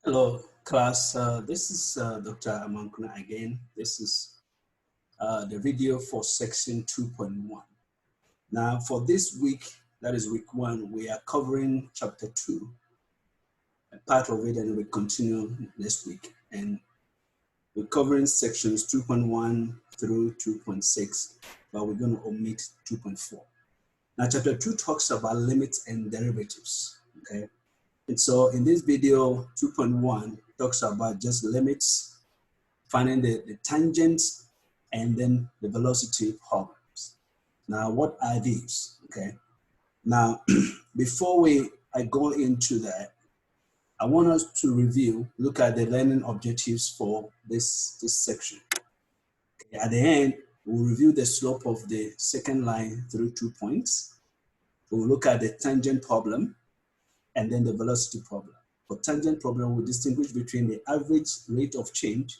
Hello, class. This is Dr. Amankuna again. This is the video for section 2.1. Now, for this week, that is week 1, we are covering chapter 2, a part of it, and we continue next week. And we're covering sections 2.1 through 2.6, but we're going to omit 2.4. Now, chapter 2 talks about limits and derivatives, okay? And so in this video, 2.1 talks about just limits, finding the tangents, and then the velocity problems. Now, what are these? Okay. Now, before I go into that, I want us to look at the learning objectives for this section. Okay. At the end, we'll review the slope of the second line through 2 points. We'll look at the tangent problem and then the velocity problem. For tangent problem, we distinguish between the average rate of change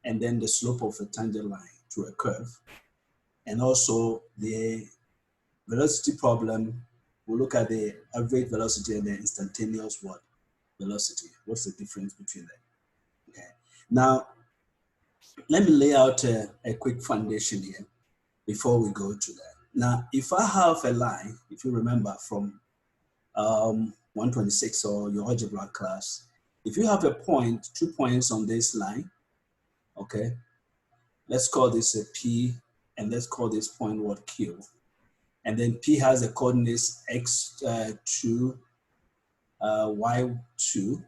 and then the slope of a tangent line to a curve. And also the velocity problem, we'll look at the average velocity and the instantaneous velocity. What's the difference between them? Okay. Now, let me lay out a quick foundation here before we go to that. Now, if I have a line, if you remember from 126 or your algebra class, if you have a point, 2 points on this line, okay, let's call this a P, and let's call this point what, Q. And then P has the coordinates x2, y2,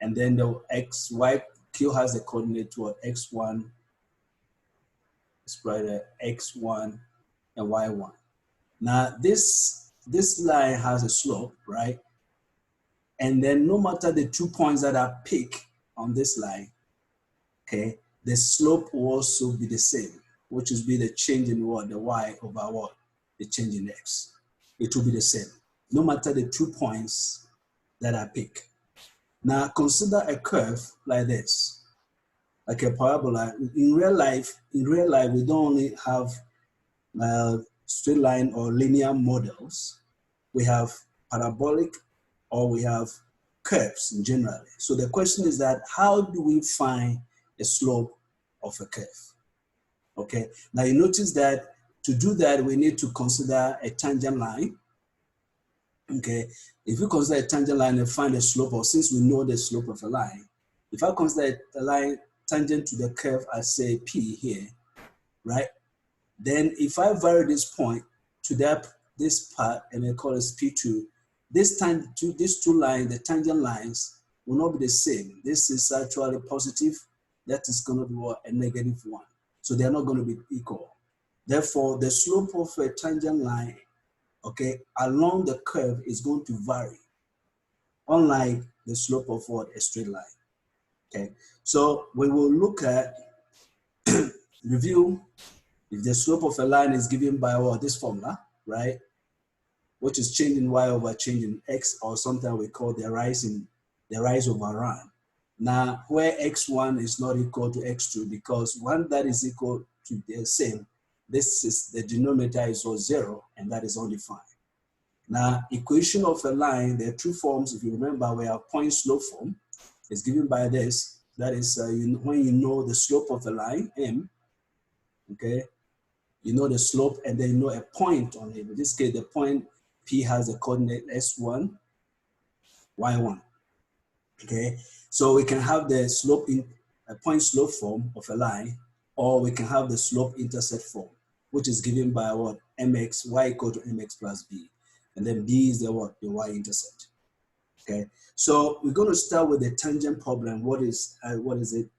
and then the Q has the coordinate what, x1, x1 and y1. Now this line has a slope, right? And then no matter the 2 points that are picked on this line, okay, the slope will also be the same, which will be the change in what, the y over what, the change in x. It will be the same, no matter the 2 points that are picked. Now consider a curve like this, like a parabola. In real life, we don't only have straight line or linear models. We have parabolic, or we have curves in general. So the question is that how do we find the slope of a curve? Okay, now you notice that to do that, we need to consider a tangent line. Okay, if you consider a tangent line and find the slope, or since we know the slope of a line, if I consider a line tangent to the curve, I say P here, right? Then if I vary this point to this part and I call it P2, these two lines, the tangent lines, will not be the same. This is actually positive. That is going to be what, a -1. So they are not going to be equal. Therefore, the slope of a tangent line, okay, along the curve is going to vary, unlike the slope of what, a straight line. Okay, so we will look at review if the slope of a line is given by what, this formula, right? Which is change in y over change in x, or sometimes we call the rise over run. Now, where x1 is not equal to x2, because one that is equal to the same, this is the denominator is all 0, and that is undefined. Now, equation of a line, there are two forms. If you remember, we have point slope form. It's given by this. That is when you know the slope of a line, m, okay? You know the slope, and then you know a point on it. In this case, the point P has the coordinate S1, Y1. Okay, so we can have the slope in a point slope form of a line, or we can have the slope intercept form, which is given by what, mx, y equal to mx plus b, and then b is the what, the y-intercept. Okay, so we're going to start with the tangent problem. What is it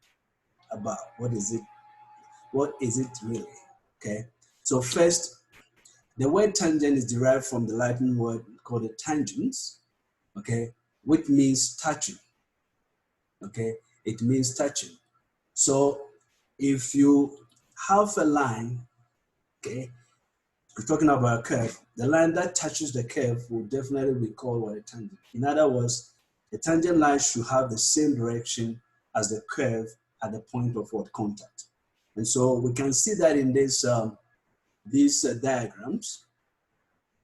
about? What is it really? Okay, so first, the word tangent is derived from the Latin word called a tangens, okay, which means touching. Okay, it means touching. So if you have a line, okay, we're talking about a curve, the line that touches the curve will definitely be called what, a tangent. In other words, the tangent line should have the same direction as the curve at the point of what, contact. And so we can see that in this these diagrams.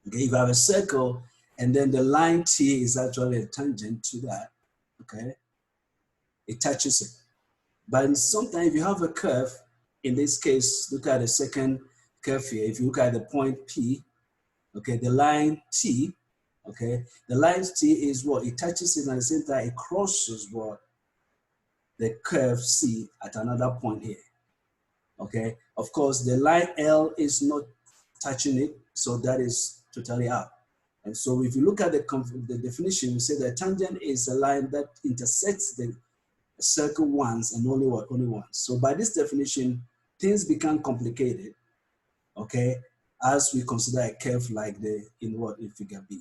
Okay, if I have a circle and then the line T is actually a tangent to that, okay? It touches it. But sometimes if you have a curve, in this case, look at the second curve here. If you look at the point P, okay, the line T, okay, the line T is what? It touches it, and at the same time, it crosses what? The curve C at another point here, okay? Of course, the line L is not touching it, so that is totally out. And so if you look at the definition, we say that tangent is a line that intersects the circle once and only what? Only once. So by this definition, things become complicated, okay, as we consider a curve like in figure B.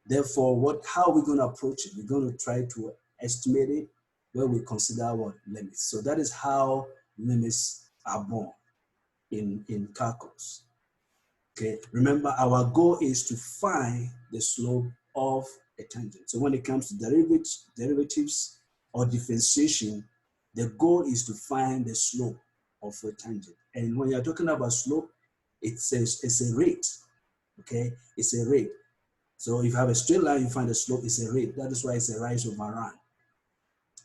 Therefore, how are we going to approach it? We're going to try to estimate it where we consider what? Limits. So that is how limits are born in calculus. Okay, remember our goal is to find the slope of a tangent. So when it comes to derivatives or differentiation, the goal is to find the slope of a tangent. And when you're talking about slope, it's a rate, okay? It's a rate. So if you have a straight line, you find the slope is a rate. That is why it's a rise over run.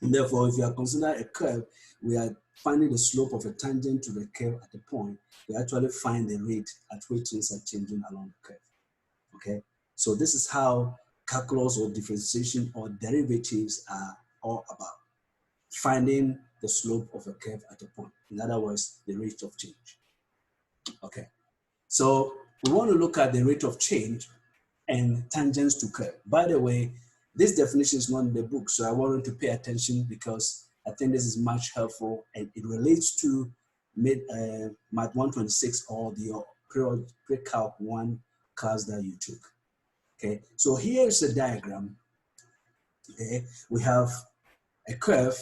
And therefore, if you are considering a curve, we are finding the slope of a tangent to the curve at the point. We actually find the rate at which things are changing along the curve. Okay, so this is how calculus or differentiation or derivatives are all about. Finding the slope of a curve at a point. In other words, the rate of change. Okay, so we want to look at the rate of change and tangents to curve. By the way, this definition is not in the book, so I want you to pay attention because I think this is much helpful and it relates to Math 126 or the pre-calc 1 class that you took. Okay, so here is a diagram. Okay, we have a curve,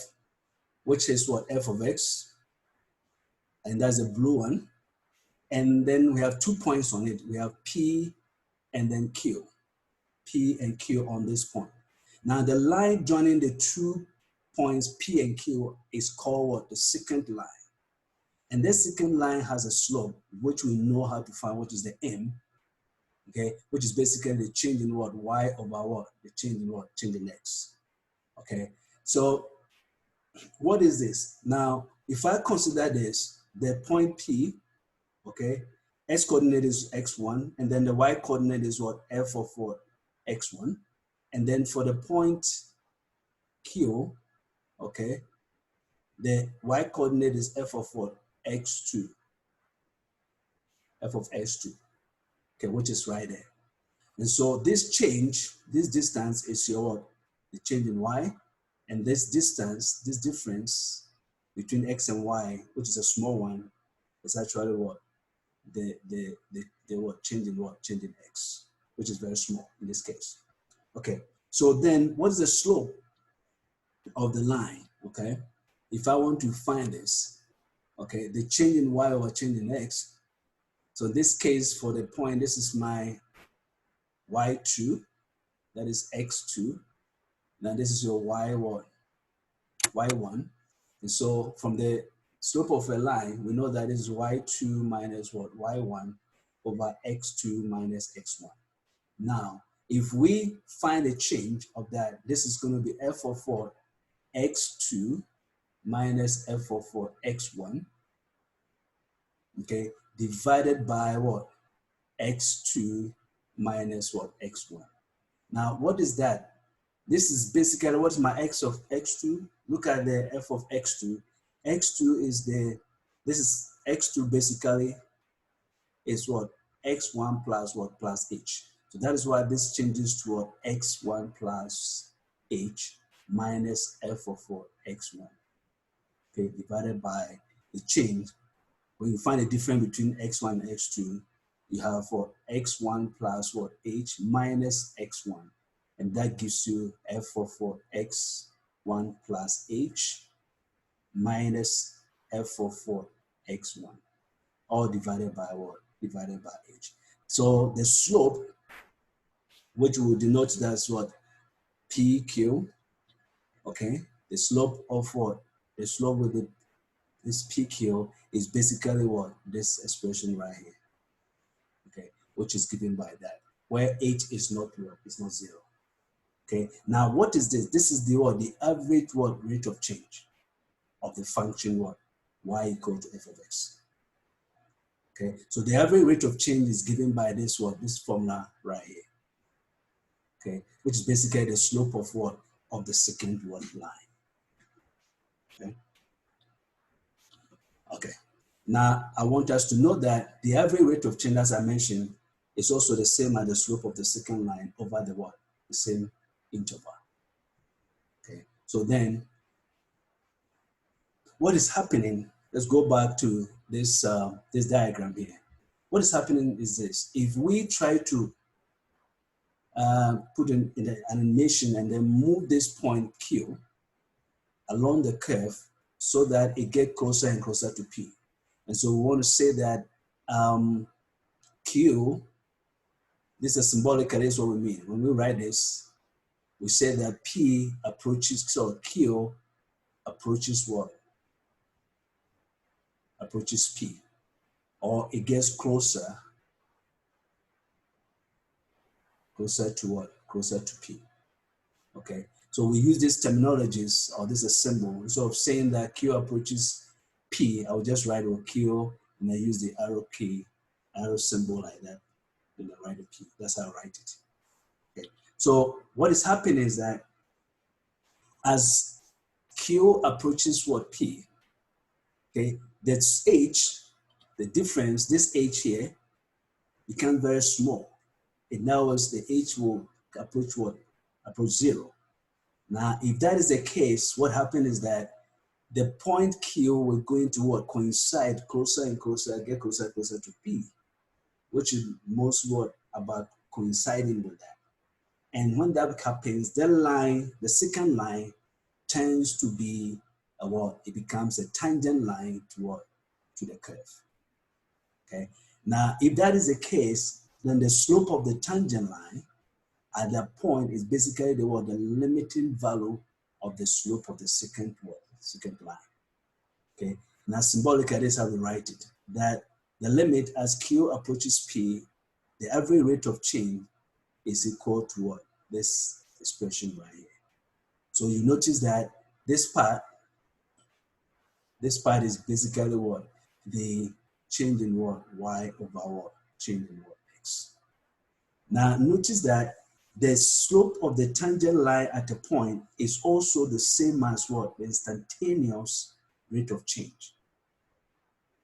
which is what? F of x, and that's a blue one. And then we have 2 points on it. We have P and then Q. P and Q on this point. Now the line joining the 2 points P and Q is called what? The secant line. And this secant line has a slope, which we know how to find, which is the M, okay, which is basically the change in what? Y over what? The change in what? Change in X, okay? So what is this? Now, if I consider this, the point P, okay, X coordinate is X1, and then the Y coordinate is what? F of what? X1. And then for the point Q, okay, the Y coordinate is F of what? X2. F of X2, okay, which is right there. And so this change, this distance is your what? The change in Y. And this distance, this difference between X and Y, which is a small one, is actually what? The what? Change in what? Change in X, which is very small in this case. Okay, so then what is the slope of the line, okay? If I want to find this, okay, the change in Y over change in X. So in this case, for the point, this is my Y2, that is X2. Now this is your Y1, Y1. And so from the slope of a line, we know that is Y2 minus what? Y1 over X2 minus X1. Now, if we find a change of that, this is going to be F of what? X2 minus F of what? X1, okay, divided by what? X2 minus what? X1. Now, what is that? This is basically what's my X of X2. Look at the F of X2. X2 is this is X2 basically is what? X1 plus what? Plus H. So that is why this changes to what? X1 plus H minus F of what? X1. Okay, divided by the change. When you find a difference between X1 and X2, you have what? X1 plus what? H minus X1. And that gives you F of what? X1 plus H minus F of what? X1. All divided by what? Divided by H. So the slope, which will denote that's what? PQ, okay? The slope of what? The slope with this PQ is basically what? This expression right here, okay? Which is given by that, where H is not what? It's not 0. Okay, now what is this? This is the what? The average what rate of change of the function what? Y equal to f of x. Okay, so the average rate of change is given by this what? This formula right here. Okay, which is basically the slope of what? Of the secant what line. Okay. Okay. Now I want us to know that the average rate of change, as I mentioned, is also the same as the slope of the secant line over the what? The same interval. Okay. So then, what is happening? Let's go back to this this diagram here. What is happening is this: if we try to put in an animation and then move this point Q along the curve so that it gets closer and closer to P. And so we want to say that Q, this is symbolically is what we mean. When we write this, we say that P approaches, so Q approaches what? Approaches P, or it gets closer to what? Closer to P. Okay, so we use these terminologies, or this is a symbol. Instead of saying that Q approaches P, I will just write Q and I use the arrow key, arrow symbol like that, and I write a P. That's how I write it. Okay, so what is happening is that as Q approaches what? P, okay, that's H, the difference, this H here, becomes very small. It now is the H will approach what? Approach zero. Now, if that is the case, what happened is that the point Q will going to what? Coincide closer and closer, get closer and closer to P, which is most what about coinciding with that. And when that happens, the line, the second line, tends to be a what? It becomes a tangent line to what? To the curve. Okay. Now, if that is the case, then the slope of the tangent line at that point is basically the what? The limiting value of the slope of the secant what? Secant line. Okay. Now, symbolically, this is how we write it. That the limit as Q approaches P, the average rate of change is equal to what? This expression right here. So you notice that this part is basically what? The change in what? Y over what? Change in what? X. Now notice that the slope of the tangent line at a point is also the same as what? The instantaneous rate of change.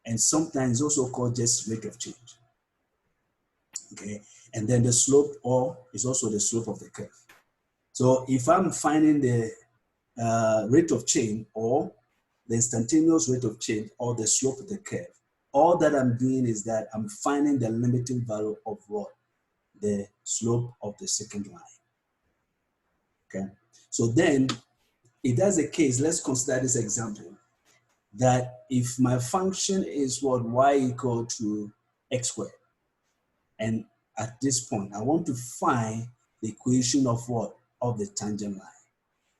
And sometimes also called just rate of change. Okay, and then the slope or is also the slope of the curve. So if I'm finding the rate of change or the instantaneous rate of change or the slope of the curve, all that I'm doing is that I'm finding the limiting value of what? The slope of the secant line. Okay, so then if that's the case, let's consider this example that if my function is what? Y equal to x squared, and at this point I want to find the equation of what? Of the tangent line.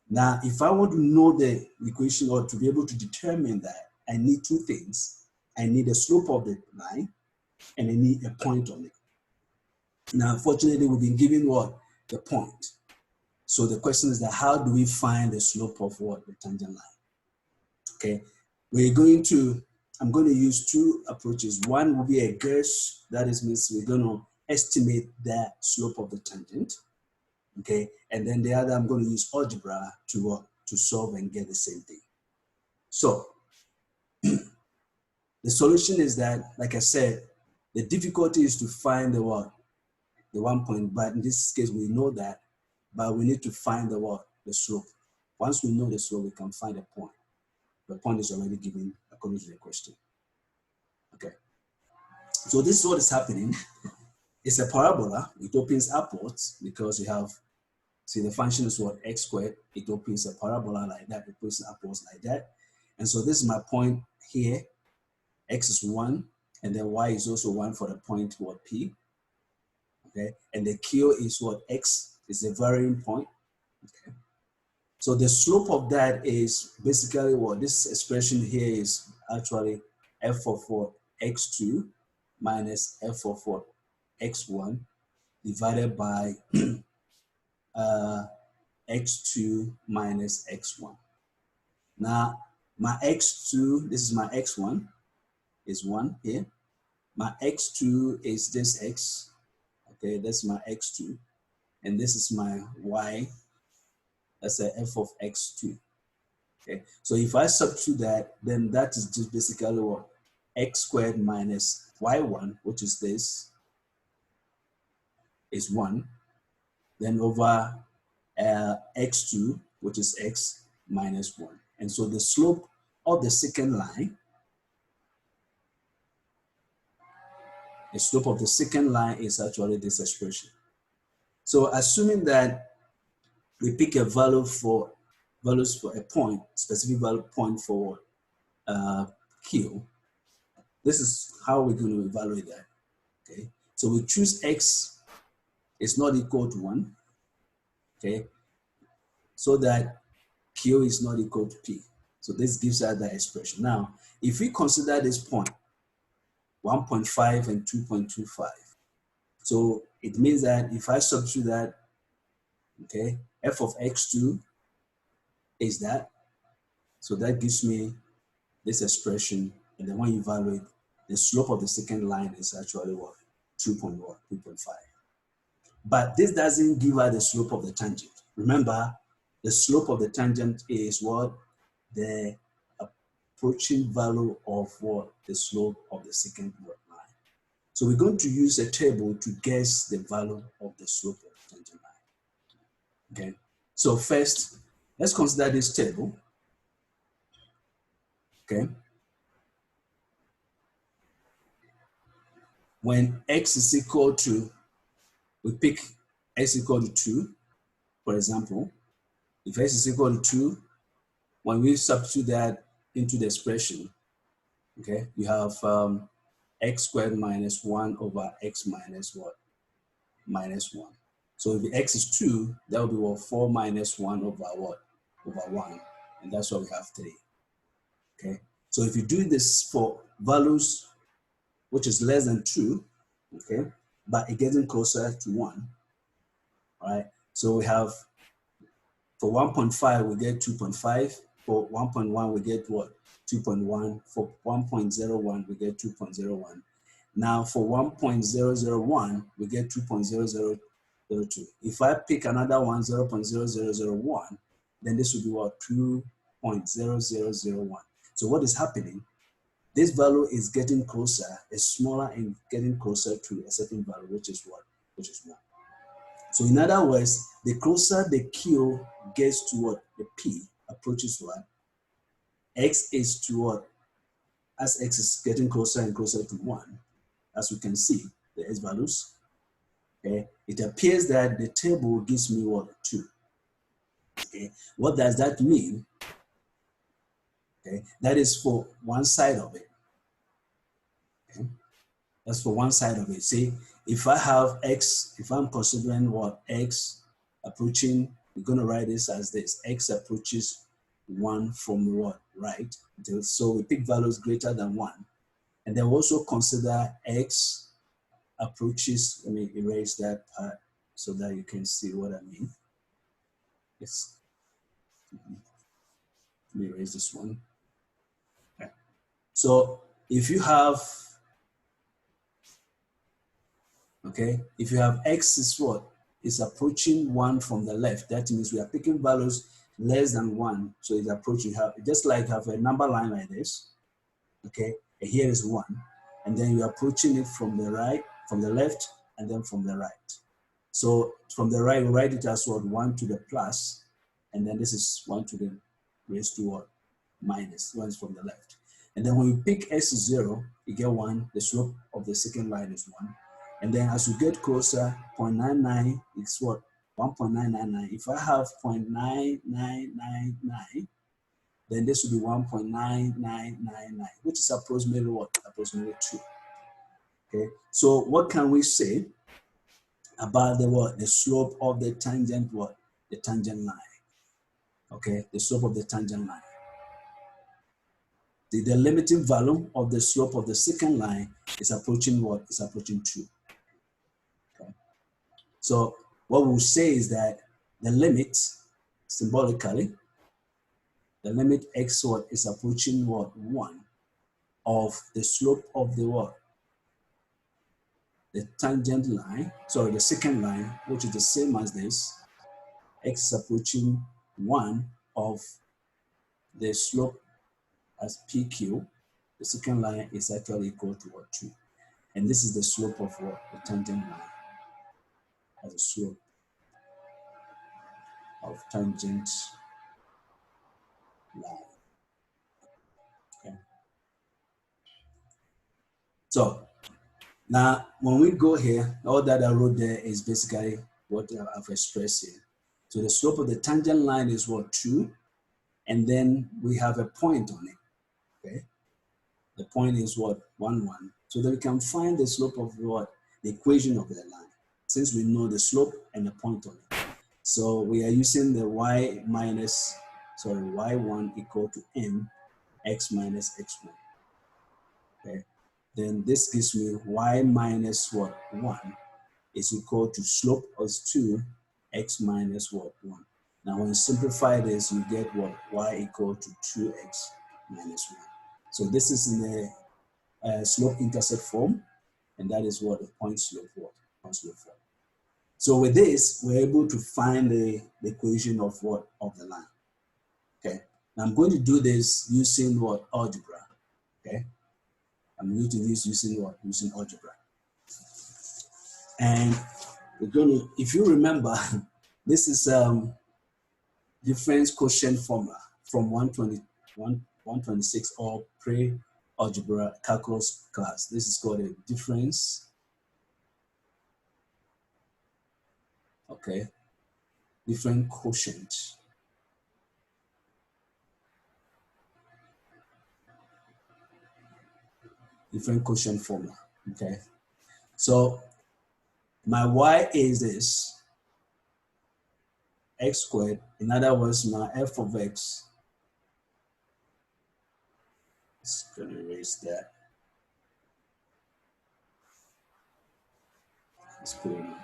Now, if I want to know the equation or to be able to determine that, I need two things. I need the slope of the line and I need a point on it. Now, unfortunately, we've been given what? The point. So the question is that how do we find the slope of what? The tangent line. Okay, I'm going to use two approaches. One will be a guess, that is means we're going to estimate the slope of the tangent. Okay, and then the other I'm going to use algebra to solve and get the same thing. So the solution is that, like I said, the difficulty is to find the what? The 1 point, but in this case we know that, but we need to find the what? The slope. Once we know the slope, we can find a point. The point is already given according to the question. Okay. So this is what is happening. It's a parabola. It opens upwards because you have, see, the function is what? X squared. It opens a parabola like that. It opens upwards like that. And so this is my point here. X is 1, and then Y is also 1 for the point what? P. Okay. And the Q is what? X is a varying point. Okay. So the slope of that is basically what? This expression here is actually f of what? X2 minus f of what? X1 divided by x2 minus x1. Now, my x2, this is my x1, is 1 here. My x2 is this x, okay, that's my x2. And this is my y, that's a f of x2. Okay, so if I substitute that, then that is just basically what? X squared minus y1, which is this, is 1. Then over x2, which is x minus 1. And so the slope of the second line, the slope of the second line is actually this expression. So assuming that we pick a values for a point, specific value point for Q, this is how we're going to evaluate that. Okay, so we choose x is not equal to 1, okay, so that Q is not equal to P. So this gives us that expression. Now, if we consider this point, 1.5 and 2.25, so it means that if I substitute that, okay, f of x2 is that, so that gives me this expression, and then when you evaluate, the slope of the second line is actually what? 2.5. But this doesn't give us the slope of the tangent. Remember, the slope of the tangent is what? The approaching value of what? The slope of the second line. So we're going to use a table to guess the value of the slope of the tangent line. Okay, so first, let's consider this table. Okay, when x is equal to, we pick x equal to 2, for example. If x is equal to 2, when we substitute that into the expression, okay, you have x squared minus 1 over x minus what? Minus 1. So if x is 2, that will be what? 4 minus 1 over what? Over 1. And that's why we have 3. Okay, so if you do this for values which is less than 2, okay, but it getting closer to 1, all right? So we have, for 1.5, we get 2.5. For 1.1, we get what? 2.1. For 1.01, we get 2.01. Now for 1.001, we get 2.0002. If I pick another one, 0.0001, then this will be what? 2.0001. So what is happening? This value is getting closer, is smaller and getting closer to a certain value, which is what? Which is 1. So in other words, the closer the Q gets to what? The P approaches what? X is to what? As X is getting closer and closer to 1, as we can see, the X values, okay, it appears that the table gives me what? 2. Okay, what does that mean? Okay, that is for one side of it. Okay, that's for one side of it. See, if I have X, if I'm considering what? X approaching, we're going to write this as this. X approaches 1 from what? Right. So we pick values greater than 1. And then we also consider X approaches, let me erase that part so that you can see what I mean. Yes. Let me erase this one. Okay. So if you have, okay, if you have X is what? Is approaching 1 from the left. That means we are picking values less than 1. So it's approaching, just like have a number line like this. Okay, and here is 1. And then you're approaching it from the right, from the left, and then from the right. So from the right, we write it as what? 1 to the plus, and then this is 1 to the raised to what? Minus. 1 is from the left. And then when you pick x is 0, you get 1. The slope of the second line is 1. And then as you get closer, 0.99 is what? 1.999. If I have 0.9999, then this will be 1.9999, which is approximately what? Approximately 2. Okay, so what can we say about the what? The slope of the tangent what? The tangent line. Okay, the slope of the tangent line. The limiting value of the slope of the second line is approaching what? Is approaching 2. Okay, so what we'll say is that the limit symbolically, the limit x what is approaching what? 1 of the slope of the what? The tangent line, sorry, the second line, which is the same as this. X is approaching 1 of the slope as PQ. The second line is actually equal to what? 2. And this is the slope of what? The tangent line as a slope of tangent line. Okay. So now when we go here, all that I wrote there is basically what I've expressed here. So the slope of the tangent line is what? 2. And then we have a point on it. Okay. The point is what? 1, 1. So that we can find the slope of what? The equation of the line. Since we know the slope and the point on it. So we are using the y1 equal to m x minus x1. Okay. Then this gives me y minus what? 1 is equal to slope as 2 x minus what? 1. Now when you simplify this, you get what? Y equal to 2x minus 1. So this is in the slope-intercept form, and that is what the point slope what? Point slope form. So with this, we're able to find the equation of what? Of the line. Okay. Now I'm going to do this using what? Algebra. Okay. I'm going to do this using what? Using algebra. And we're going to, if you remember, this is difference quotient formula from 126 or pre-algebra calculus class. This is called a difference. Okay. Different quotient. Different quotient formula. Okay. So my y is this, x squared. In other words, my f of x. It's going to erase that. Let's put it in.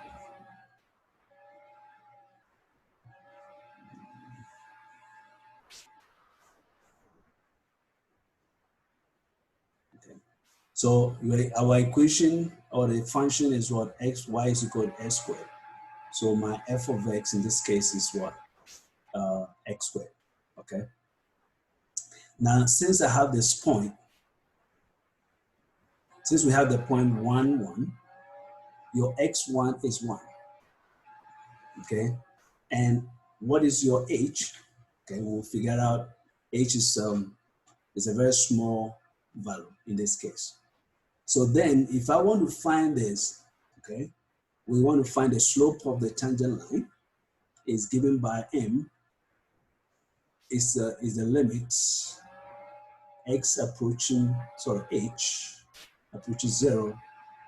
Okay. So our equation or the function is what? Y is equal to x squared. So my f of x in this case is what? X squared. Okay. Now, since I have this point, since we have the point 1, 1, your x1 is 1. Okay. And what is your h? Okay, we'll figure out h is a very small value in this case. So then if I want to find this, okay, we want to find the slope of the tangent line is given by m is the limit x approaching, sorry, h approaching 0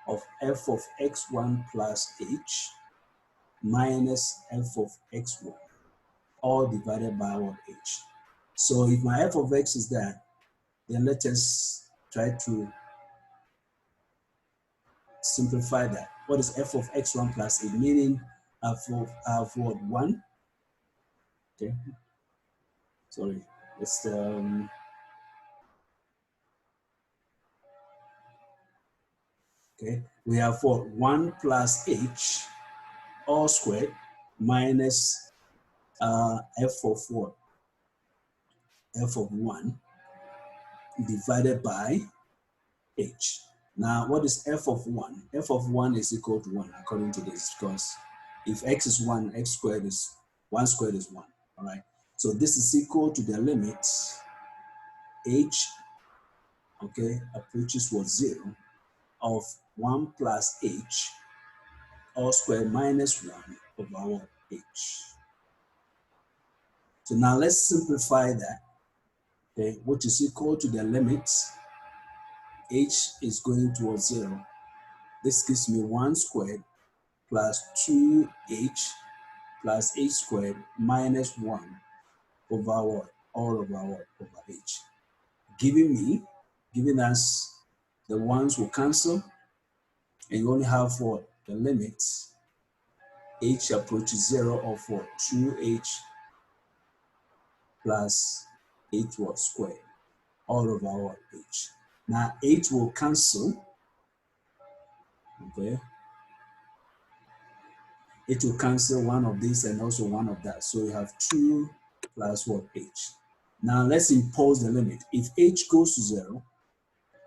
of f of x1 plus h minus f of x1, all divided by what? H. So if my f of x is that, then let us try to simplify that. What is f of x1 plus 8? Meaning I have what? 1. Okay. Sorry. It's okay. We have what? 1 plus h all squared minus f of what? F of 1 divided by h. Now, what is f of 1? F of 1 is equal to 1 according to this, because if x is 1, x squared is 1 squared is 1. All right. So this is equal to the limit h, okay, approaches what? 0 of 1 plus h all squared minus 1 over what? H. So now let's simplify that, okay, which is equal to the limit h is going towards 0. This gives me 1 squared plus 2h plus h squared minus 1 over what? All over what? Over h. Giving us the ones will cancel, and you only have what? The limit h approaches 0 of what? 2h plus h what squared, all over what h. Now h will cancel, okay? It will cancel one of this and also one of that. So you have 2 plus what h. Now let's impose the limit. If h goes to 0,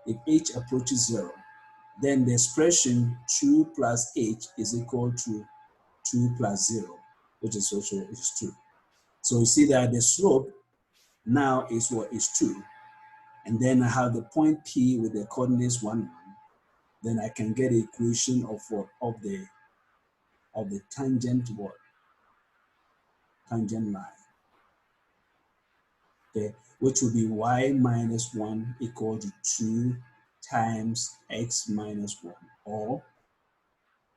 if h approaches 0, then the expression 2 plus h is equal to 2 plus 0, which is also is 2. So you see that the slope now is what is 2. And then I have the point P with the coordinates 1, 1. Then I can get an equation of what of the tangent what tangent line. Okay, which will be y minus 1 equal to 2 times x minus 1, or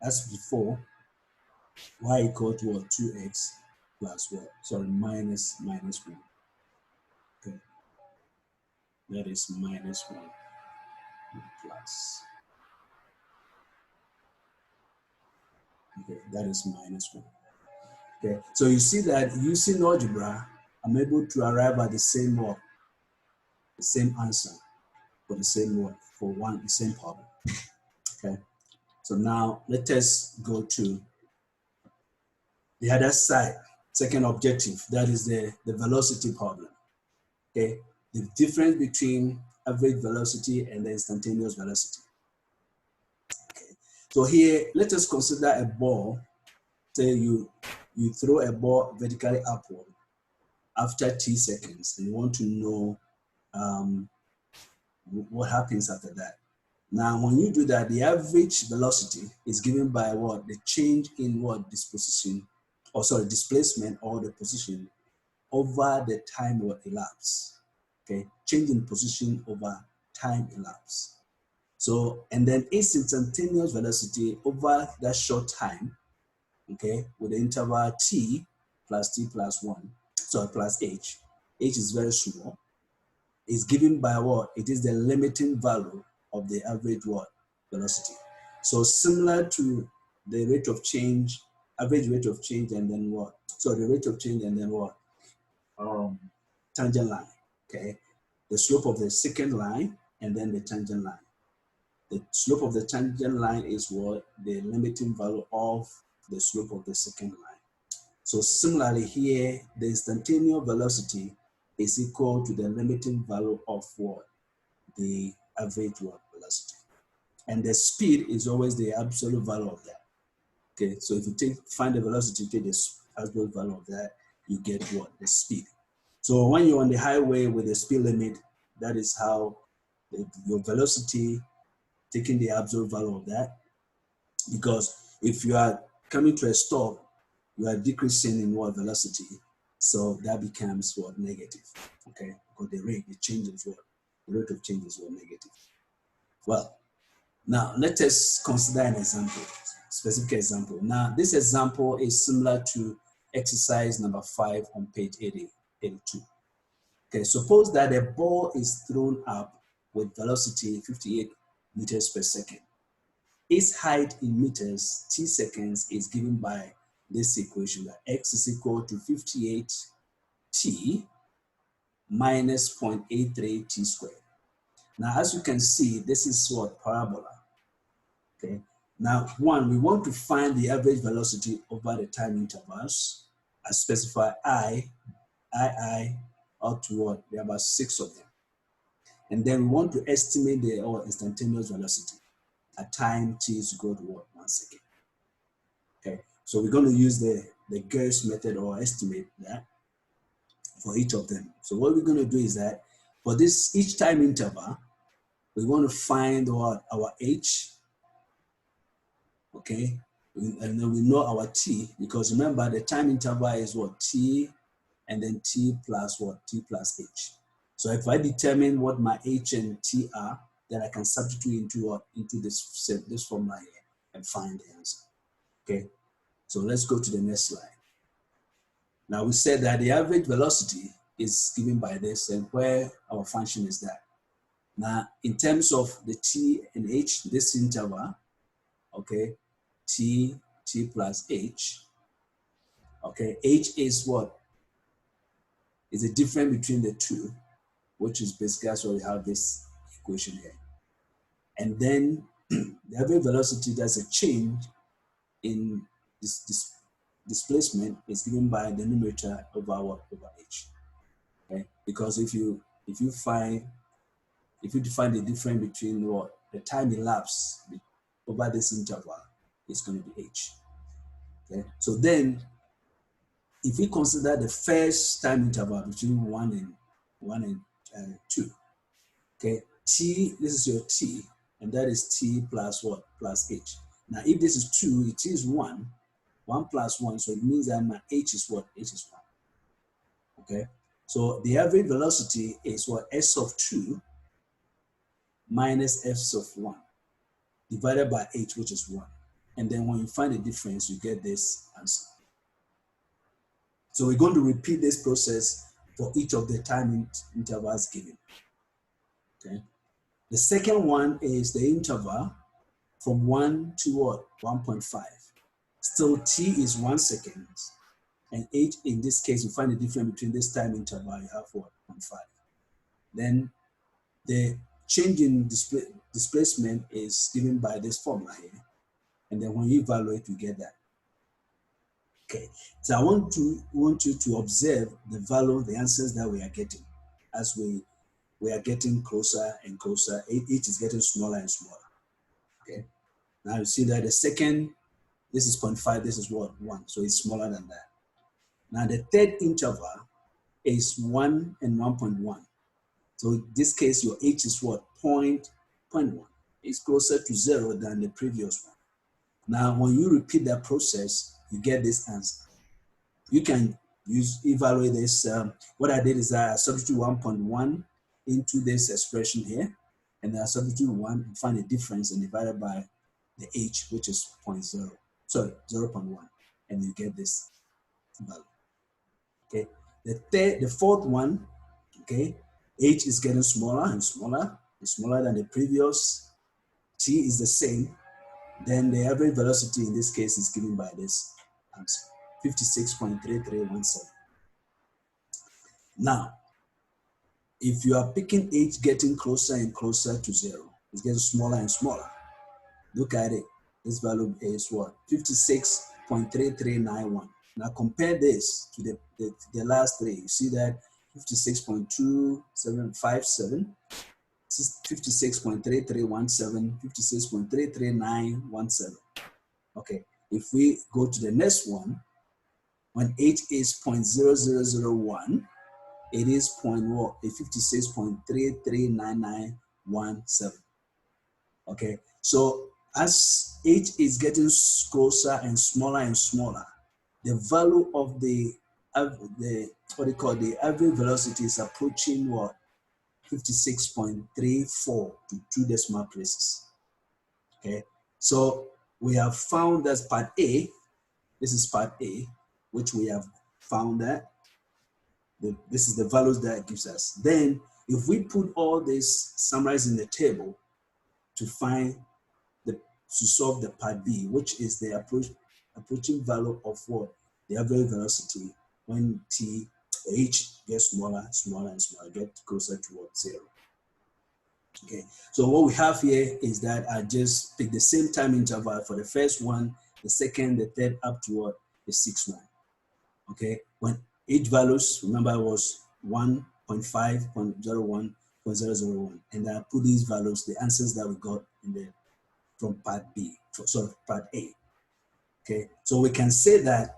as before, y equal to what 2x plus what? Sorry, minus 1. Okay, that is minus 1 plus. Okay, that is minus 1. Okay, so you see that using algebra, I'm able to arrive at the same what? The same answer for the same what? For the same problem. Okay, so now let us go to the other side, second objective, that is the velocity problem. Okay, the difference between average velocity and the instantaneous velocity. Okay, so here, let us consider a ball. Say you throw a ball vertically upward after t seconds, and you want to know what happens after that. Now, when you do that, the average velocity is given by what? The change in what? Disposition, or sorry, displacement or the position over the time will elapse. Okay, change in position over time elapse. So, and then its instantaneous velocity over that short time, okay, with the interval t plus 1, sorry, plus h is very small, is given by what? It is the limiting value of the average what? Velocity. So similar to the rate of change, average rate of change, and then what? So the rate of change and then what? Tangent line, okay? The slope of the second line and then the tangent line. The slope of the tangent line is what? The limiting value of the slope of the second line. So similarly here, the instantaneous velocity is equal to the limiting value of what? The average what? Velocity. And the speed is always the absolute value of that. Okay, so if you find the velocity, take the absolute value of that, you get what? The speed. So when you're on the highway with the speed limit, that is how your velocity, taking the absolute value of that. Because if you are coming to a stop, you are decreasing in what? Velocity. So that becomes what? Negative. Okay, because the rate, the change is what? The rate of change is what? Negative. Well, now let us consider an example, specific example. Now this example is similar to exercise number 5 on page 82. Okay, suppose that a ball is thrown up with velocity 58 meters per second. Its height in meters, t seconds, is given by this equation that x is equal to 58 t minus 0.83 t squared. Now, as you can see, this is what? Parabola. Okay. Now, we want to find the average velocity over the time intervals. I specify I, up to what? There are about 6 of them. And then we want to estimate the instantaneous velocity at time t is equal to what? 1 second. Okay, so we're going to use the Gauss method or estimate that for each of them. So what we're going to do is that for this each time interval, we want to find what? Our h, okay, and then we know our t, because remember the time interval is what? T, and then t plus what? T plus h. So if I determine what my h and t are, then I can substitute into what? Into this formula here and find the answer. Okay, so let's go to the next slide. Now we said that the average velocity is given by this, and where our function is that. Now, in terms of the t and h, this interval, okay, t plus h, okay, h is what? is the difference between the two, which is basically that's why we have this equation here. And then the average velocity, there's a change in this displacement is given by the numerator over h. Okay? Because if you define the difference between what the time elapsed over this interval, it's going to be h. Okay? So then, if we consider the first time interval between 1 and 2, okay, t, this is your t, and that is t plus what? Plus h. Now, if this is 2, it is 1 plus 1, so it means that my h is what? H is 1. Okay, so the average velocity is what? S of 2 minus f of 1 divided by h, which is 1. And then when you find the difference, you get this answer. So we're going to repeat this process for each of the time intervals given. Okay. The second one is the interval from 1 to what? 1.5. Still t is 1 second. And h, in this case, you find the difference between this time interval, you have what? 0.5. Then the change in displacement is given by this formula here. And then when you evaluate, you get that. Okay, so I want you to observe the value, the answers that we are getting as we are getting closer and closer. Each is getting smaller and smaller. Okay, now you see that the second, this is 0.5, this is what? 1, so it's smaller than that. Now the third interval is 1 and 1.1. So in this case, your h is what? 0.1. It's closer to 0 than the previous one. Now, when you repeat that process, you get this answer. You can evaluate this. What I did is I substitute 1.1 into this expression here, and I substitute 1 and find a difference and divide it by the h, which is 0.1, and you get this value. Okay, the fourth one, okay, h is getting smaller and smaller. It's smaller than the previous. T is the same. Then the average velocity in this case is given by this answer, 56.3317. Now, if you are picking h getting closer and closer to 0, it's getting smaller and smaller. Look at it. This value is what? 56.3391. Now compare this to the last three. You see that 56.2757, 56.3317, 56.33917. Okay, if we go to the next one, when h is 0.0001, it is 56.339917. Okay, so as h is getting closer and smaller, the value of the average velocity is approaching what? 56.34 to 2 decimal places. Okay, so we have found that's part A. This is part A, which we have found that this is the values that it gives us. Then, if we put all this summarized in the table to solve the part B, which is the approaching value of what? The average velocity when h gets smaller, get closer towards 0. Okay, so what we have here is that I just pick the same time interval for the first one, the second, the third, up to what? The sixth one. Okay, when h values, remember, was 1.5, 0.01, 0.001, and I put these values, the answers that we got from part B, part A. Okay, so we can say that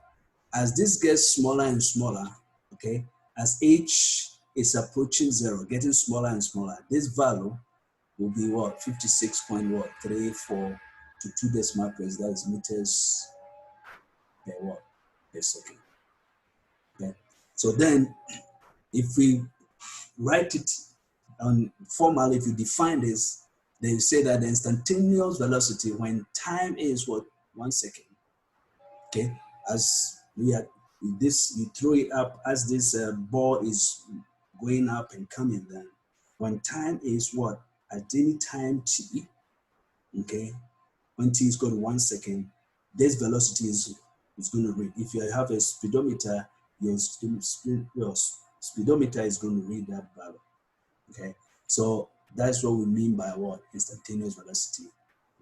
as this gets smaller and smaller, okay, as h is approaching 0, getting smaller and smaller, this value will be what? 56.34 to 2 decimal places, that is meters per what? Per second. Okay, so then if we write it on formally, if you define this, then you say that the instantaneous velocity when time is what? 1 second. Okay, as we are this, you throw it up as this ball is going up and coming down. When time is what? At any time t, okay, when t is equal to 1 second, this velocity is going to read. If you have a speedometer, your speedometer is going to read that value. Okay, so that's what we mean by what? Instantaneous velocity.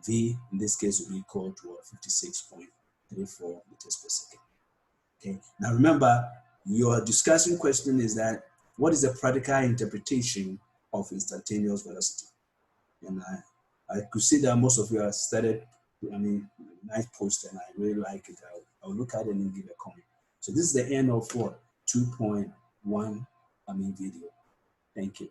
V in this case will be equal to 56.34 meters per second. Okay, now remember, your discussion question is that what is the practical interpretation of instantaneous velocity? And I could see that most of you have started, nice post, and I really like it. I'll look at it and give a comment. So this is the end of what? 2.1, video. Thank you.